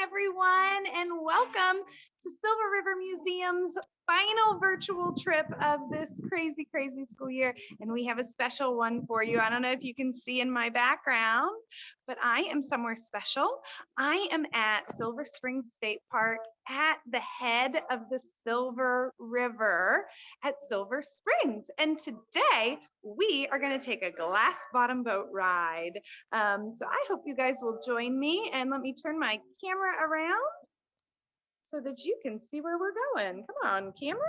everyone, and welcome to Silver River Museum's final virtual trip of this crazy school year. And we have a special one for you. I don't know if you can see in my background, but I am somewhere special. I am at Silver Springs State Park at the head of the Silver River at Silver Springs. And today we are going to take a Glassbottom boat ride. So I hope you guys will join me, and let me turn my camera around so that you can see where we're going. Come on, camera.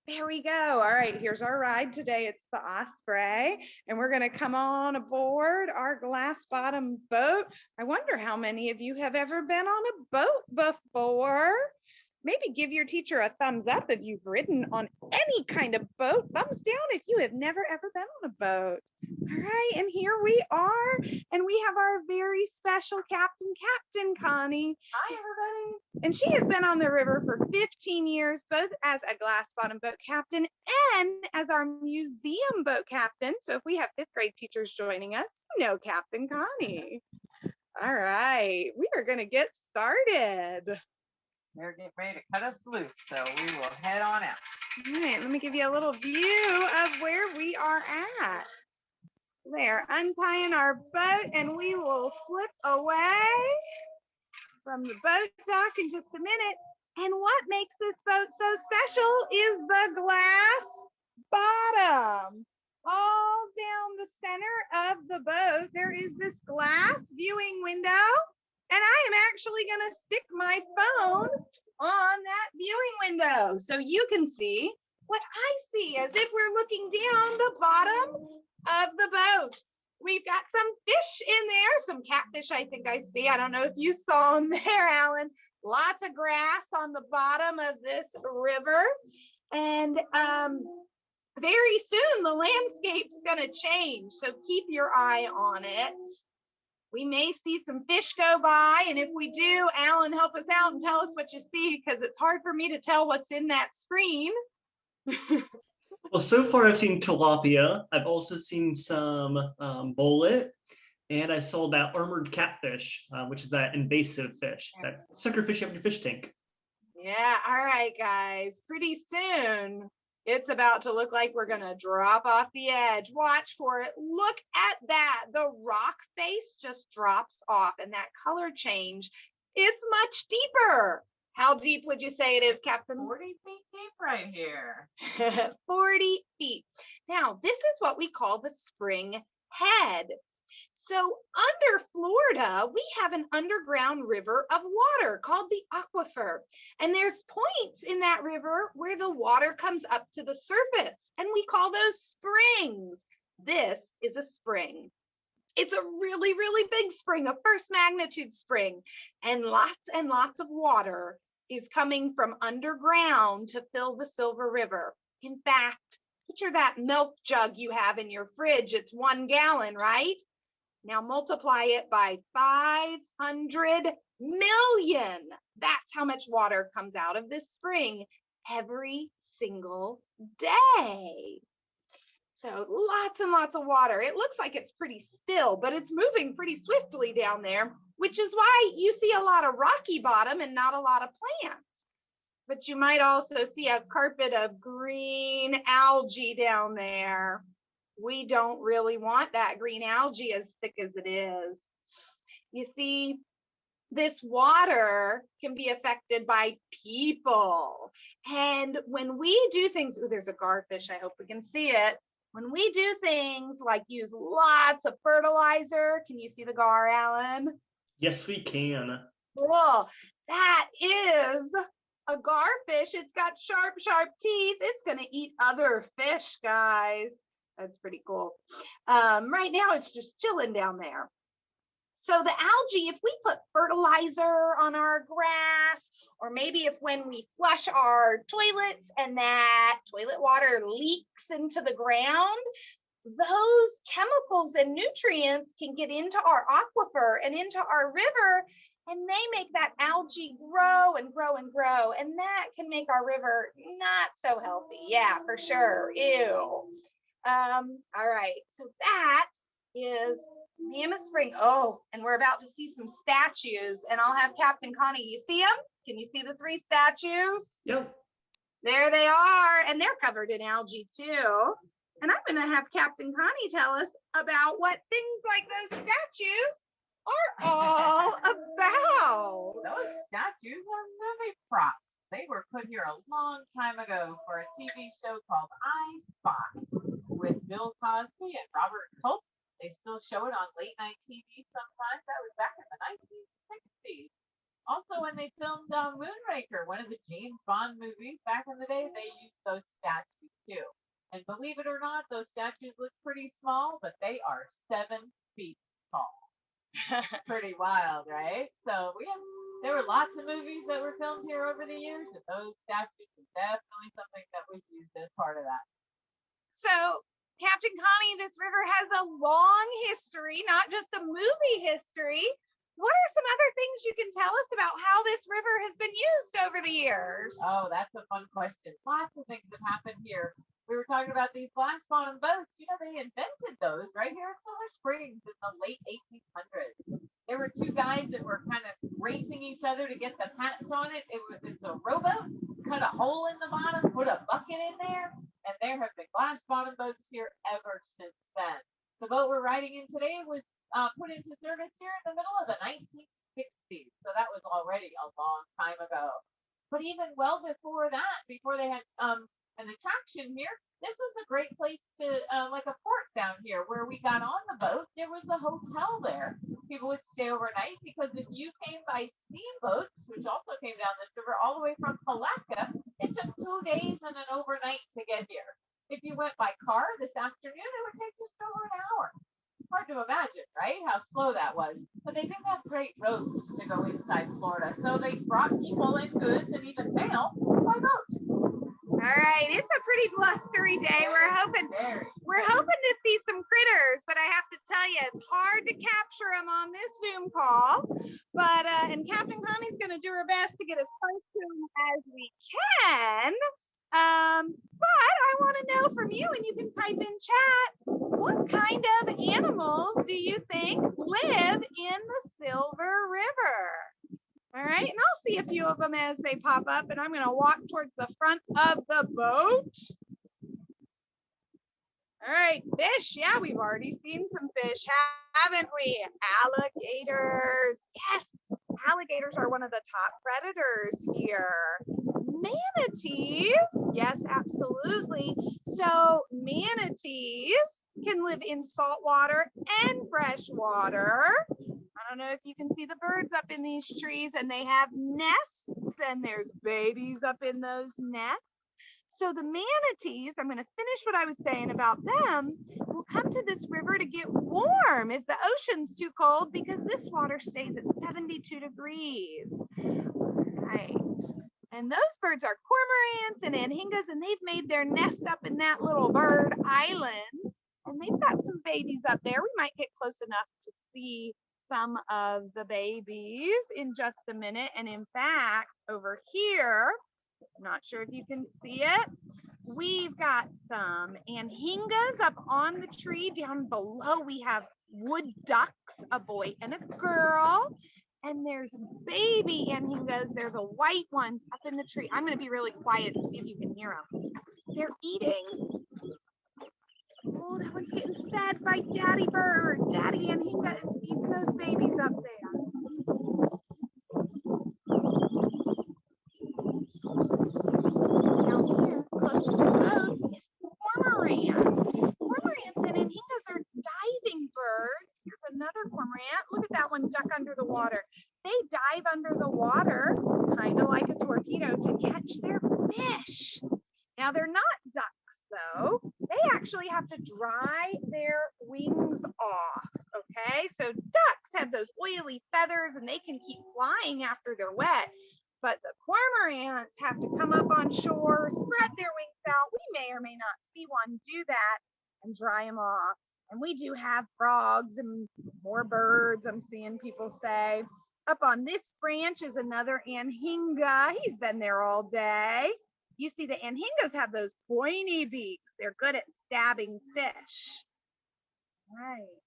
There we go. All right, here's our ride today. It's the Osprey, and we're going to come on aboard our Glassbottom boat. I wonder how many of you have ever been on a boat before. Maybe give your teacher a thumbs up if you've ridden on any kind of boat. Thumbs down if you have never ever been on a boat. All right, and here we are, and we have our very special Captain Connie. Hi, everybody. And she has been on the river for 15 years, both as a Glassbottom boat captain and as our museum boat captain. So if we have fifth grade teachers joining us, you know Captain Connie. All right, we are going to get started. They're getting ready to cut us loose, so we will head on out. All right, let me give you a little view of where we are at. There, untying our boat, and we will slip away from the boat dock in just a minute. And what makes this boat so special is the glass bottom. All down the center of the boat, there is this glass viewing window. And I am actually going to stick my phone on that viewing window so you can see what I see as if we're looking down the bottom of the boat. We've got some fish in there, some catfish I think I see. I don't know if you saw them there, Alan. Lots of grass on the bottom of this river. And very soon the landscape's going to change, so keep your eye on it. We may see some fish go by, and if we do, Alan, help us out and tell us what you see, because it's hard for me to tell what's in that screen. Well, so far I've seen tilapia. I've also seen some bullet, and I saw that armored catfish, which is that invasive fish, that sucker fish you have in your fish tank. Yeah, all right, guys. Pretty soon, it's about to look like we're going to drop off the edge. Watch for it. Look at that. The rock face just drops off, and that color change, it's much deeper. How deep would you say it is, Captain? 40 feet deep right here. 40 feet. Now, this is what we call the spring head. So under Florida, we have an underground river of water called the aquifer. And there's points in that river where the water comes up to the surface, and we call those springs. This is a spring. It's a really, really big spring, a first magnitude spring, and lots of water is coming from underground to fill the Silver River. In fact, picture that milk jug you have in your fridge. It's 1 gallon, right? Now multiply it by 500 million. That's how much water comes out of this spring every single day. So lots and lots of water. It looks like it's pretty still, but it's moving pretty swiftly down there, which is why you see a lot of rocky bottom and not a lot of plants. But you might also see a carpet of green algae down there. We don't really want that green algae as thick as it is. You see, this water can be affected by people. And when we do things, oh, there's a garfish, I hope we can see it. When we do things like use lots of fertilizer, can you see the gar, Alan? Yes, we can. Cool. That is a garfish. It's got sharp teeth. It's going to eat other fish, guys. That's pretty cool. Right now, it's just chilling down there. So the algae, if we put fertilizer on our grass, or maybe if when we flush our toilets and that toilet water leaks into the ground, those chemicals and nutrients can get into our aquifer and into our river, and they make that algae grow and grow and grow, and that can make our river not so healthy. Yeah, for sure. Ew. All right, so that is Mammoth Spring. Oh, and we're about to see some statues, and I'll have Captain Connie. You see them? Can you see the 3 statues? Yep. There they are, and they're covered in algae too. And I'm going to have Captain Connie tell us about what things like those statues are all about. Those statues are really props. They were put here a long time ago for a TV show called I Spy with Bill Cosby and Robert Culp. They still show it on late night TV sometimes. That was back in the 1960s. Also, when they filmed Moonraker, one of the James Bond movies back in the day, they used those statues too. And believe it or not, those statues look pretty small, but they are 7 feet tall. Pretty wild, right? So there were lots of movies that were filmed here over the years, and those statues are definitely something that was used as part of that. So, Captain Connie, this river has a long history, not just a movie history. What are some other things you can tell us about how this river has been used over the years? Oh, that's a fun question. Lots of things have happened here. We were talking about these Glassbottom boats. You know, they invented those right here in Silver Springs in the late 1800s. There were 2 guys that were kind of racing each other to get the patents on it. It's a rowboat, cut a hole in the bottom, put a bucket in there, and there have been Glassbottom boats here ever since then. The boat we're riding in today was put into service here in the middle of the 1960s. So that was already a long time ago. But even well before that, before they had an attraction here, this was a great place to, like a port down here where we got on the boat. There was a hotel there. People would stay overnight because if you came by steamboats, which also came down this river all the way from Palatka, it took 2 days and an overnight to get here. If you went by car this afternoon, it would take just over an hour. Hard to imagine, right? How slow that was. But they didn't have great roads to go inside Florida, so they brought people and goods and even mail by boat. All right, it's a pretty blustery day. We're hoping to see some critters, but I have to tell you, it's hard to capture them on this Zoom call. But and Captain Connie's going to do her best to get as close to them as we can. But I want to know from you, and you can type in chat, what kind of animals do you think live in the Silver River? All right, and I'll see a few of them as they pop up, and I'm going to walk towards the front of the boat. All right, fish. Yeah, we've already seen some fish, haven't we? Alligators. Yes, alligators are one of the top predators here. Manatees. Yes, absolutely. So manatees can live in salt water and fresh water. I don't know if you can see the birds up in these trees, and they have nests, and there's babies up in those nests. So the manatees, I'm going to finish what I was saying about them, will come to this river to get warm if the ocean's too cold, because this water stays at 72 degrees. Right. And those birds are cormorants and anhingas, and they've made their nest up in that little bird island. And they've got some babies up there. We might get close enough to see some of the babies in just a minute. And in fact, over here, I'm not sure if you can see it, we've got some anhingas up on the tree. Down below, we have wood ducks, a boy and a girl. And there's baby anhingas. They're the white ones up in the tree. I'm going to be really quiet and see if you can hear them. They're eating. Oh, that one's getting fed by Daddy Bird. Daddy Anhinga is feeding those babies up there. Down here, close to the boat, is cormorant. Cormorants and anhingas are diving birds. Here's another cormorant. Look at that one duck under the water. They dive under the water, kind of like a torpedo, to catch their fish. Now, they're not ducks, though. They actually have to dry their wings off, okay? So ducks have those oily feathers, and they can keep flying after they're wet. But the cormorants have to come up on shore, spread their wings out. We may or may not see one do that and dry them off. And we do have frogs and more birds, I'm seeing people say. Up on this branch is another anhinga. He's been there all day. You see the anhingas have those pointy beaks. They're good at stabbing fish. Right.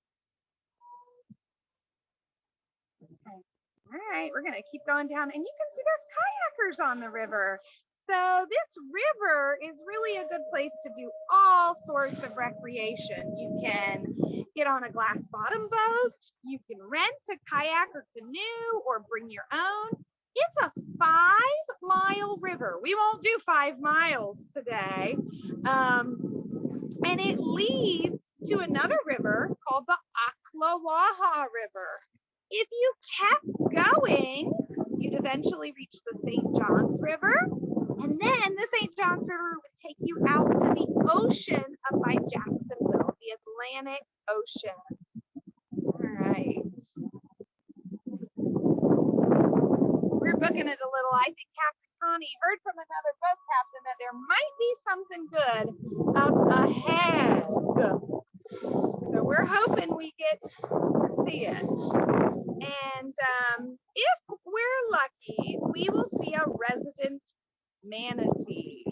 All right, we're gonna keep going down, and you can see there's kayakers on the river. So this river is really a good place to do all sorts of recreation. You can get on a glass bottom boat, you can rent a kayak or canoe or bring your own. It's a 5-mile river. We won't do 5 miles today. And it leads to another river called the Ocklawaha River. If you kept going, you'd eventually reach the St. Johns River. And then the St. Johns River would take you out to the ocean up by Jacksonville, the Atlantic Ocean. All right. We're booking it a little. I think Captain Connie heard from another boat captain that there might be something good up ahead. So we're hoping we get to see it. And if we're lucky, we will see a resident manatee.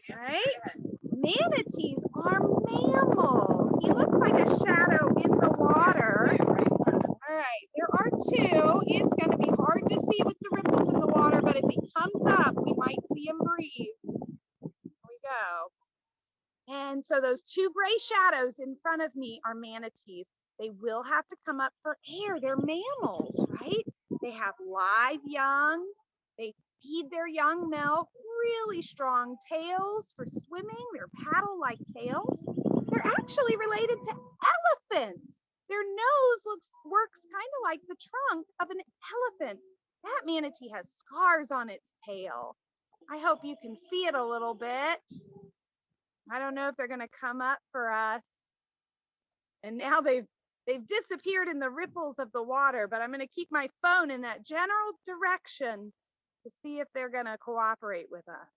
Right? Manatees are mammals. He looks like a shadow in the water. All right, there are 2. It's going to be hard to see with the ripples in the water, but if he comes up, we might see him breathe. Here we go. And so those 2 gray shadows in front of me are manatees. They will have to come up for air. They're mammals, right? They have live young. They feed their young milk. Really strong tails for swimming. They're paddle-like tails. They're actually related to elephants. Their nose works kind of like the trunk of an elephant. That manatee has scars on its tail. I hope you can see it a little bit. I don't know if they're going to come up for us. And now they've disappeared in the ripples of the water, but I'm going to keep my phone in that general direction to see if they're going to cooperate with us.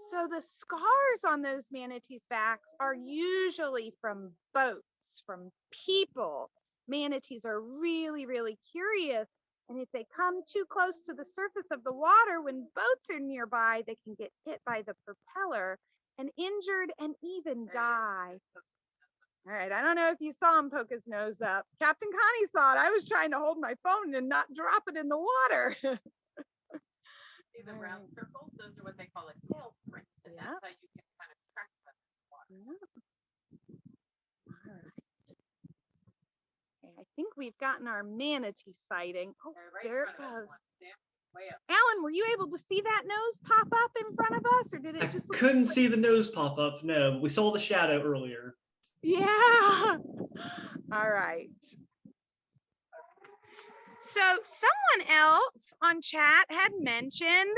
So the scars on those manatees' backs are usually from boats, from people. Manatees are really, really curious. And if they come too close to the surface of the water, when boats are nearby, they can get hit by the propeller and injured and even die. All right, I don't know if you saw him poke his nose up. Captain Connie saw it. I was trying to hold my phone and not drop it in the water. See the round circles? Those are what they call a tail print. And that's how you can kind of track them in the water. All right. Okay, I think we've gotten our manatee sighting. Oh, there it goes. Alan, were you able to see that nose pop up in front of us, or did it just? I couldn't see the nose pop up. No, we saw the shadow earlier. Yeah. All right. So someone else on chat had mentioned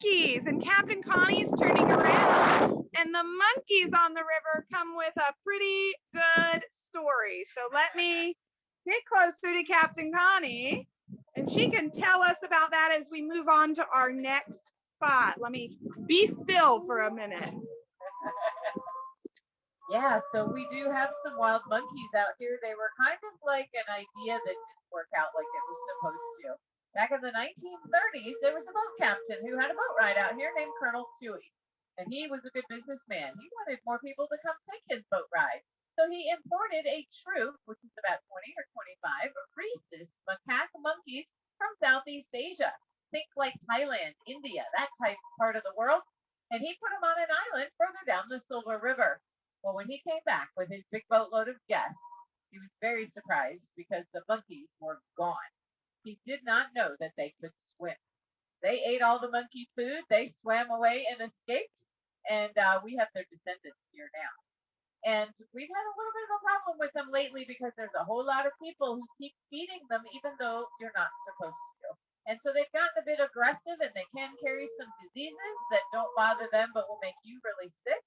monkeys, and Captain Connie's turning around, and the monkeys on the river come with a pretty good story. So let me get closer to Captain Connie, and she can tell us about that as we move on to our next spot. Let me be still for a minute. Yeah, so we do have some wild monkeys out here. They were kind of like an idea that didn't work out like it was supposed to. Back in the 1930s, there was a boat captain who had a boat ride out here named Colonel Toohey. And he was a good businessman. He wanted more people to come take his boat ride. So he imported a troop, which is about 20 or 25, rhesus macaque monkeys from Southeast Asia. Think like Thailand, India, that type part of the world. And he put them on an island further down the Silver River. Well, when he came back with his big boatload of guests, he was very surprised because the monkeys were gone. He did not know that they could swim. They ate all the monkey food, they swam away and escaped, and we have their descendants here now. And we've had a little bit of a problem with them lately because there's a whole lot of people who keep feeding them even though you're not supposed to. And so they've gotten a bit aggressive, and they can carry some diseases that don't bother them but will make you really sick.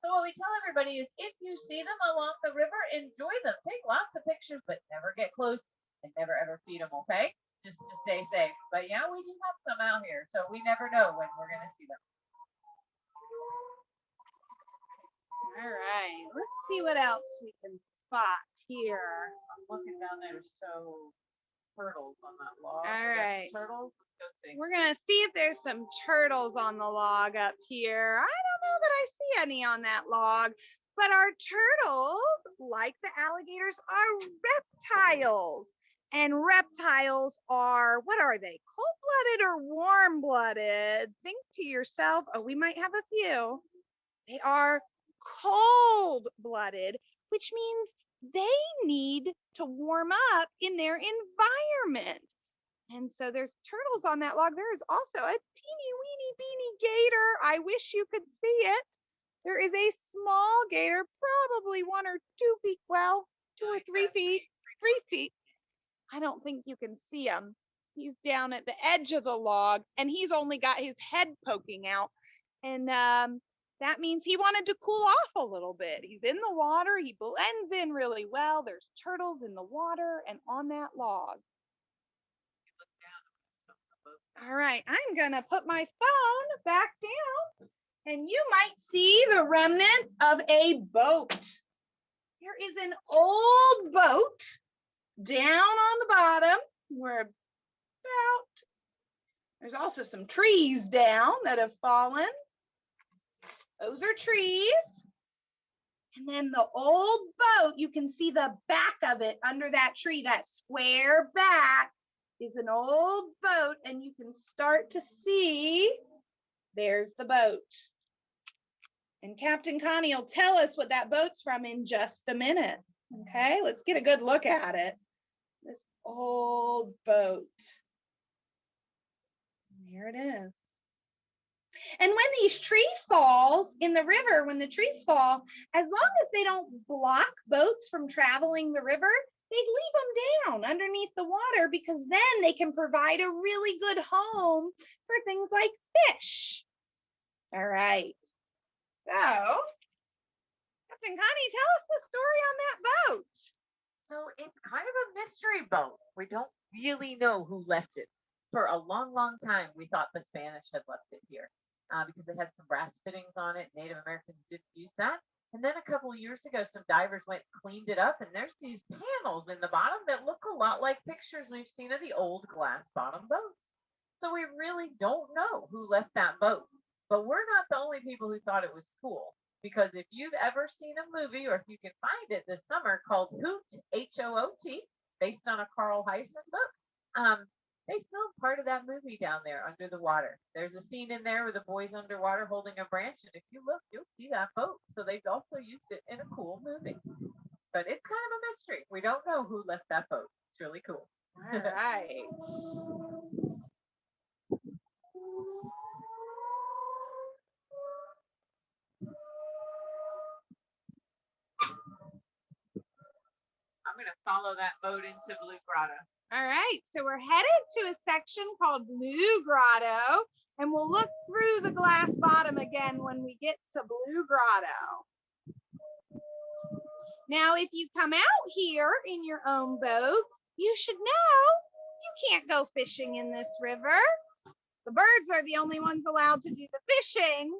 So what we tell everybody is if you see them along the river, enjoy them. Take lots of pictures, but never get close and never ever feed them, okay? Just to stay safe. But yeah, we do have some out here, so we never know when we're going to see them. All right, let's see what else we can spot here. I'm looking down there to show turtles on that log. All right. Turtles. Let's go see. We're going to see if there's some turtles on the log up here. I don't know that I see any on that log, but our turtles, like the alligators, are reptiles. And reptiles are, what are they? Cold-blooded or warm-blooded? Think to yourself, oh, we might have a few. They are cold-blooded, which means they need to warm up in their environment. And so there's turtles on that log. There is also a teeny weeny beanie gator. I wish you could see it. There is a small gator, probably 1 or 2 feet, well, 2 or 3 feet, 3 feet. I don't think you can see him. He's down at the edge of the log, and he's only got his head poking out. And that means he wanted to cool off a little bit. He's in the water. He blends in really well. There's turtles in the water and on that log. All right, I'm going to put my phone back down, and you might see the remnant of a boat. There is an old boat down on the bottom. There's also some trees down that have fallen. Those are trees. And then the old boat, you can see the back of it under that tree, that square back is an old boat, and you can start to see there's the boat. And Captain Connie will tell us what that boat's from in just a minute. Okay, let's get a good look at it. This old boat. Here it is. And when these trees falls in the river, when the trees fall, as long as they don't block boats from traveling the river, they leave them down underneath the water, because then they can provide a really good home for things like fish. All right. So, Captain Connie, tell us the story on that boat. So it's kind of a mystery boat. We don't really know who left it. For a long, long time, we thought the Spanish had left it here because it had some brass fittings on it. Native Americans didn't use that. And then a couple of years ago, some divers went and cleaned it up, and there's these panels in the bottom that look a lot like pictures we've seen of the old glass bottom boats. So we really don't know who left that boat. But we're not the only people who thought it was cool. Because if you've ever seen a movie, or if you can find it this summer, called Hoot, H-O-O-T, based on a Carl Hysen book, they filmed part of that movie down there under the water. There's a scene in there with the boys underwater holding a branch, and if you look, you'll see that boat. So they've also used it in a cool movie. But it's kind of a mystery. We don't know who left that boat. It's really cool. All right. I'm going to follow that boat into Blue Grotto. All right, so we're headed to a section called Blue Grotto, and we'll look through the glass bottom again when we get to Blue Grotto. Now, if you come out here in your own boat, you should know you can't go fishing in this river. The birds are the only ones allowed to do the fishing.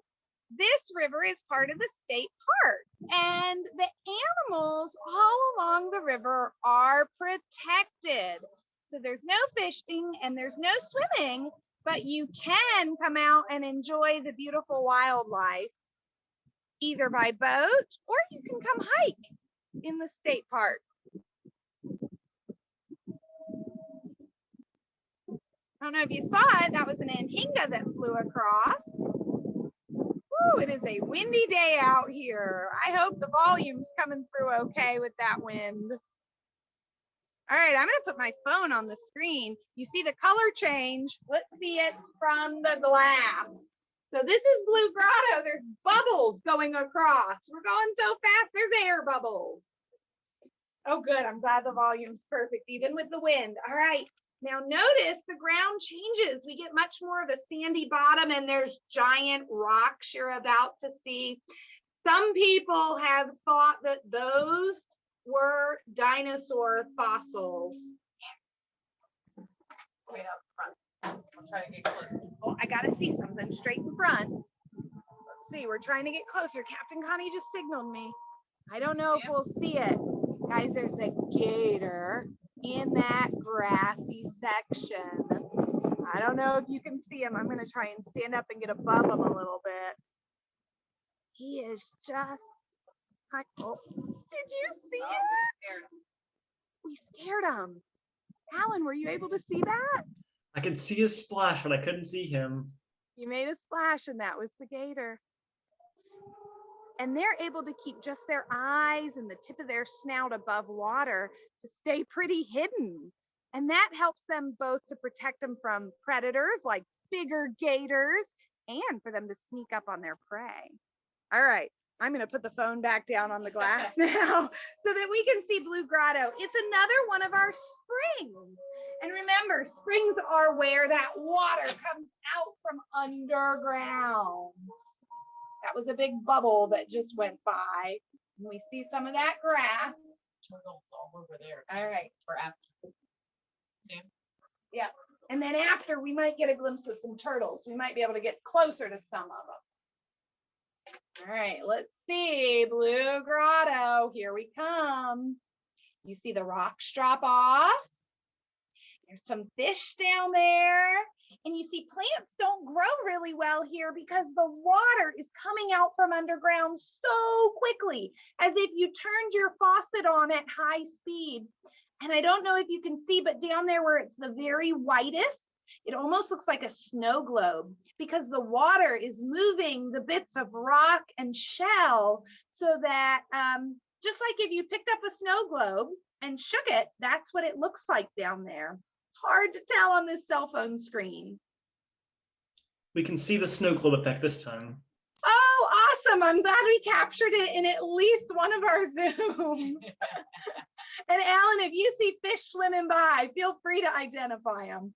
This river is part of the state park, and the animals all along the river are protected. So there's no fishing and there's no swimming, but you can come out and enjoy the beautiful wildlife either by boat, or you can come hike in the state park. I don't know if you saw it, that was an anhinga that flew across. Woo, it is a windy day out here. I hope the volume's coming through okay with that wind. All right, I'm gonna put my phone on the screen. You see the color change. Let's see it from the glass. So this is Blue Grotto. There's bubbles going across. We're going so fast, there's air bubbles. Oh, good, I'm glad the volume's perfect, even with the wind. All right, now notice the ground changes. We get much more of a sandy bottom, and there's giant rocks you're about to see. Some people have thought that those were dinosaur fossils. Wait up front. I'll try to get close. Oh, I gotta see something straight in front. Let's see, we're trying to get closer. Captain Connie just signaled me. I don't know if we'll see it. Guys, there's a gator in that grassy section. I don't know if you can see him. I'm gonna try and stand up and get above him a little bit. He is just, oh, did you see it? We scared him. Alan, were you able to see that? I could see his splash, but I couldn't see him. You made a splash, and that was the gator. And they're able to keep just their eyes and the tip of their snout above water to stay pretty hidden. And that helps them both to protect them from predators like bigger gators and for them to sneak up on their prey. All right, I'm going to put the phone back down on the glass now so that we can see Blue Grotto. It's another one of our springs. And remember, springs are where that water comes out from underground. That was a big bubble that just went by. And we see some of that grass. Turtles all over there. All right. For after. Yeah. And then after, we might get a glimpse of some turtles. We might be able to get closer to some of them. All right, let's see. Blue Grotto. Here we come. You see the rocks drop off. There's some fish down there. And you see plants don't grow really well here because the water is coming out from underground so quickly, as if you turned your faucet on at high speed. And I don't know if you can see, but down there where it's the very whitest, it almost looks like a snow globe because the water is moving the bits of rock and shell so that just like if you picked up a snow globe and shook it, that's what it looks like down there. Hard to tell on this cell phone screen. We can see the snow globe effect this time. Oh, awesome. I'm glad we captured it in at least one of our Zooms. And Alan, if you see fish swimming by, feel free to identify them.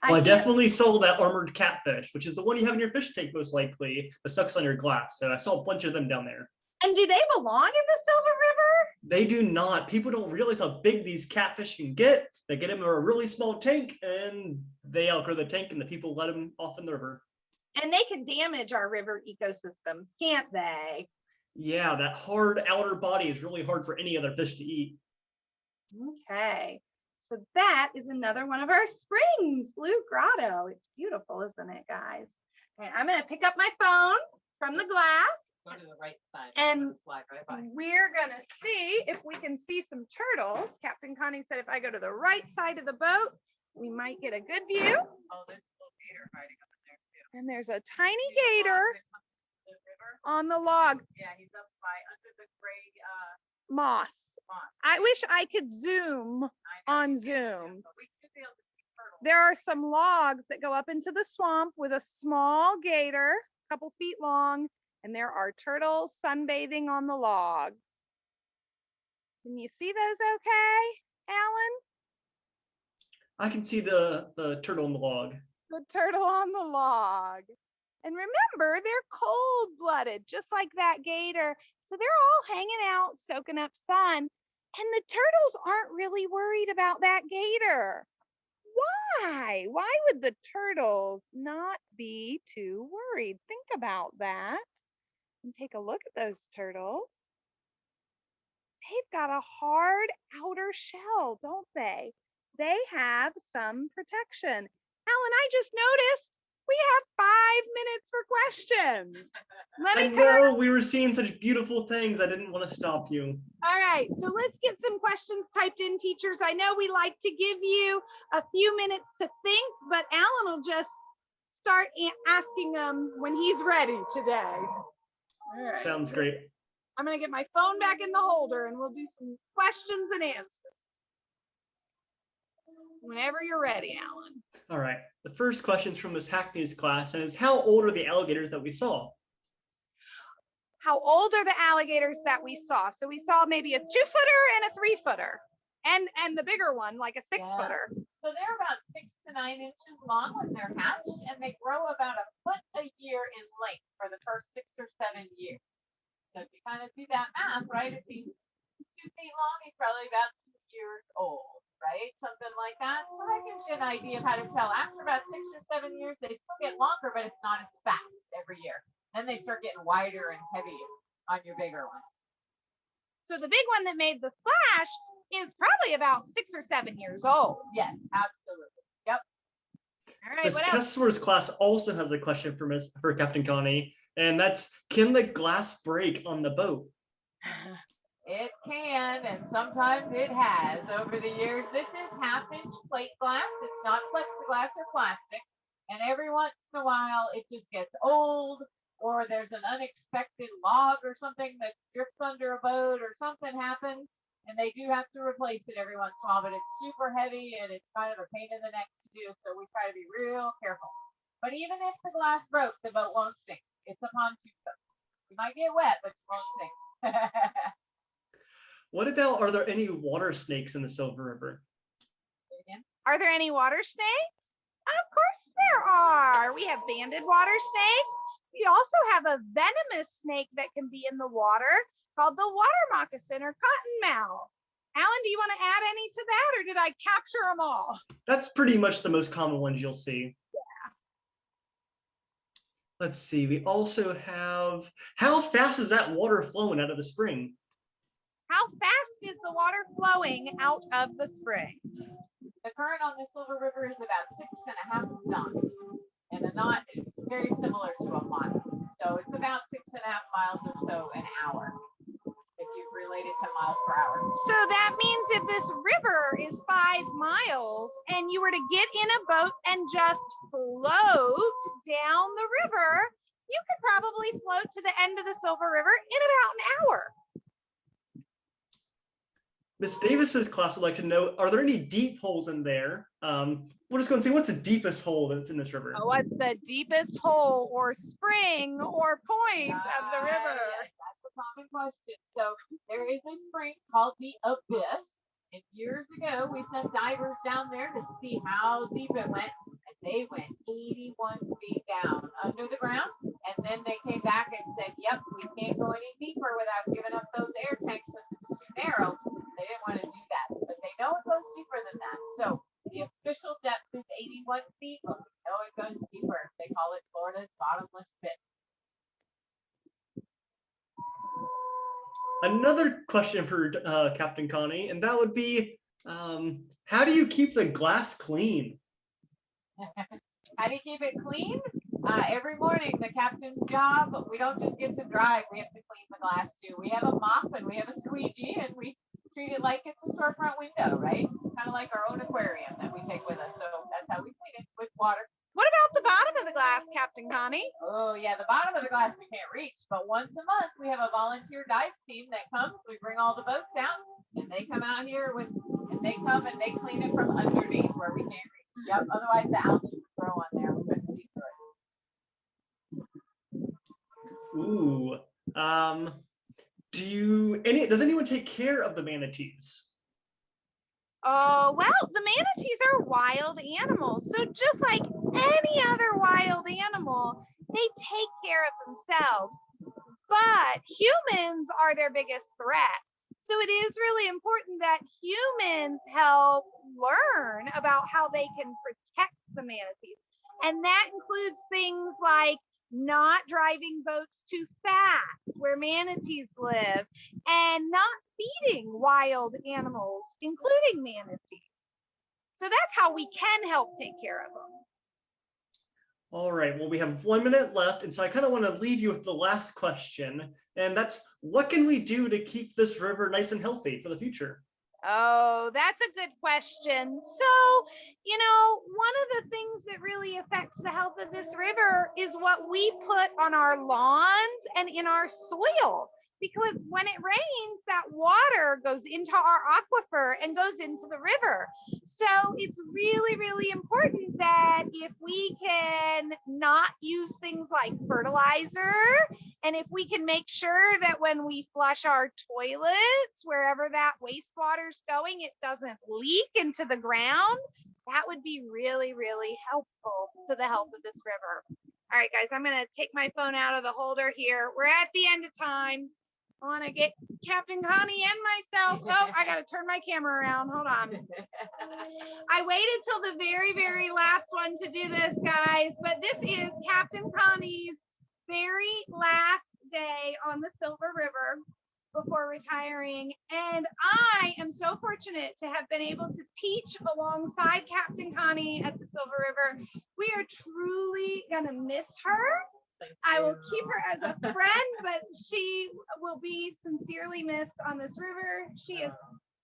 Well, I definitely saw that armored catfish, which is the one you have in your fish tank most likely, that sucks on your glass. So I saw a bunch of them down there. And do they belong in the Silver River? They do not. People don't realize how big these catfish can get. They get them in a really small tank and they outgrow the tank and the people let them off in the river. And they can damage our river ecosystems, can't they? Yeah, that hard outer body is really hard for any other fish to eat. Okay, so that is another one of our springs, Blue Grotto. It's beautiful, isn't it, guys? Okay, I'm going to pick up my phone from the glass. Go to the right side. And slide right by. we're going to see if we can see some turtles. Captain Connie said if I go to the right side of the boat, we might get a good view. Oh, there's a little gator hiding up in there too. And there's a tiny gator on the log. Yeah, he's up by under the gray Moss. moss. I wish I could zoom I know on you can't see Zoom. him, but we should be able to see turtles. There are some logs that go up into the swamp with a small gator, a couple feet long, and there are turtles sunbathing on the log. Can you see those okay, Alan? I can see the turtle in the log. The turtle on the log. And remember, they're cold-blooded, just like that gator. So they're all hanging out, soaking up sun. And the turtles aren't really worried about that gator. Why? Why would the turtles not be too worried? Think about that and take a look at those turtles. They've got a hard outer shell, don't they? They have some protection. Alan, I just noticed we have 5 minutes for questions. Let I me know, we were seeing such beautiful things. I didn't want to stop you. All right, so let's get some questions typed in, teachers. I know we like to give you a few minutes to think, but Alan will just start asking them when he's ready today. All right. Sounds great. I'm going to get my phone back in the holder and we'll do some questions and answers. Whenever you're ready, Alan. All right. The first question is from Miss Hackney's class and is how old are the alligators that we saw? How old are the alligators that we saw? So we saw maybe a 2-footer and a 3-footer and the bigger one, like a 6-footer. So they're about 6 to 9 inches long when they're hatched, and they grow about a foot a year in length for the first 6 or 7 years. So if you kind of do that math, right? If he's 2 feet long, he's probably about 2 years old, right? Something like that. So that gives you an idea of how to tell. After about 6 or 7 years, they still get longer, but it's not as fast every year. Then they start getting wider and heavier on your bigger one. So the big one that made the splash is probably about 6 or 7 years old. Yes, absolutely. Yep. All right, Miss what else? Kessler's class also has a question for Captain Connie, and that's, can the glass break on the boat? It can, and sometimes it has over the years. This is half-inch plate glass. It's not plexiglass or plastic. And every once in a while, it just gets old, or there's an unexpected log or something that drifts under a boat, or something happens, and they do have to replace it every once in a while. But it's super heavy, and it's kind of a pain in the neck to do, so we try to be real careful. But even if the glass broke, the boat won't sink. It's a pontoon boat. You might get wet, but you won't sink. What about, are there any water snakes in the Silver River? Are there any water snakes? Of course there are. We have banded water snakes. We also have a venomous snake that can be in the water called the water moccasin or cottonmouth. Alan, do you want to add any to that, or did I capture them all? That's pretty much the most common ones you'll see. Yeah. Let's see, we also have, how fast is that water flowing out of the spring? How fast is the water flowing out of the spring? The current on the Silver River is about 6.5 knots, and a knot is very similar to a mile. So it's about 6.5 miles or so an hour, if you relate it to miles per hour. So that means if this river is 5 miles and you were to get in a boat and just float down the river, you could probably float to the end of the Silver River in about an hour. Miss Davis's class would like to know, are there any deep holes in there? We're just going to say, what's the deepest hole that's in this river? Oh, what's the deepest hole or spring or point of the river? That's a common question. So there is a spring called the Abyss. And years ago, we sent divers down there to see how deep it went. And they went 81 feet down under the ground. And then they came back and said, yep, we can't go any deeper without giving up those air tanks because it's too narrow. They didn't want to do that, but they know it goes deeper than that. So the official depth is 81 feet, but we know it goes deeper. They call it Florida's bottomless pit. Another question for Captain Connie, and that would be, how do you keep the glass clean? How do you keep it clean? Every morning, the captain's job, we don't just get to drive, we have to clean the glass too. We have a mop and we have a squeegee, and we treat it like it's a storefront window, right? Kind of like our own aquarium that we take with us. So that's how we clean it, with water. What about the bottom of the glass, Captain Connie? Oh yeah, the bottom of the glass we can't reach, but once a month we have a volunteer dive team that comes. We bring all the boats out, and they come out here and they come and they clean it from underneath where we can't reach. Yep. Otherwise the algae would grow on there. We couldn't see through it. Ooh. Does anyone take care of the manatees? Oh, well, the manatees are wild animals. So just like any other wild animal, they take care of themselves. But humans are their biggest threat. So it is really important that humans help learn about how they can protect the manatees. And that includes things like not driving boats too fast where manatees live, and not feeding wild animals, including manatees. So that's how we can help take care of them. All right, well, we have 1 minute left, and so I kind of want to leave you with the last question, and that's, what can we do to keep this river nice and healthy for the future? Oh, that's a good question. So, one of the things that really affects the health of this river is what we put on our lawns and in our soil. Because when it rains, that water goes into our aquifer and goes into the river. So it's really, really important that if we can not use things like fertilizer, and if we can make sure that when we flush our toilets, wherever that wastewater is going, it doesn't leak into the ground, that would be really, really helpful to the health of this river. All right, guys, I'm going to take my phone out of the holder here. We're at the end of time. I want to get Captain Connie and myself. Oh, I got to turn my camera around. Hold on. I waited till the very, very last one to do this, guys. But this is Captain Connie's very last day on the Silver River before retiring. And I am so fortunate to have been able to teach alongside Captain Connie at the Silver River. We are truly going to miss her. Thank I will you. keep her as a friend, but she will be sincerely missed on this river. She is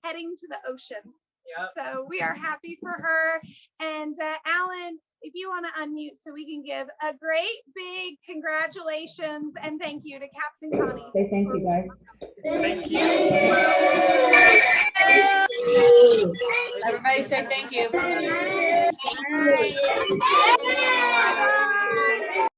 heading to the ocean. Yep. So we are happy for her. And Alan, if you want to unmute so we can give a great big congratulations and thank you to Captain Connie. Say thank you, guys. Thank you. Everybody say thank you. Bye.